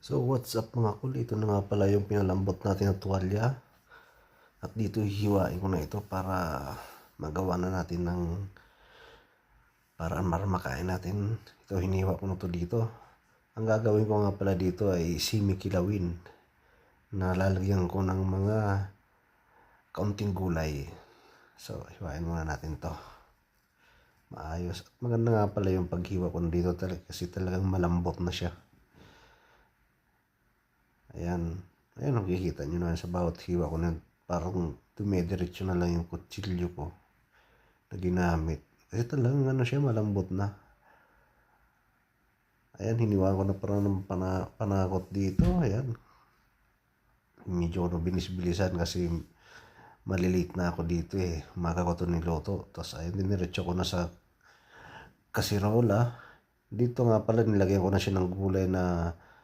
So what's up mga kul, ito na nga pala yung pinalambot natin ng tuwalya. At dito hihiwain ko na ito para magawa na natin ng paraan para makain natin. Ito hiniwa ko na to dito. Ang gagawin ko nga pala dito ay simi-kilawin na lalagyan ko ng mga kaunting gulay. So hiwain muna natin to maayos. At maganda nga pala yung paghiwa ko dito talaga kasi talagang malambot na siya. Ayan. Ayan, nakikita nyo na sa bawat hiwa ko na parang dumediretso na lang yung kutsilyo ko na ginamit. Kasi talagang ano siya, malambot na. Ayan, hiniwa ko na parang ng panakot dito. Ayan. Medyo ano, binis-bilisan kasi malilate na ako dito eh. Umaga ko ito niloto. Tapos ayun, diniretso ko na sa kasirola. Dito nga pala nilagyan ko na siya ng gulay na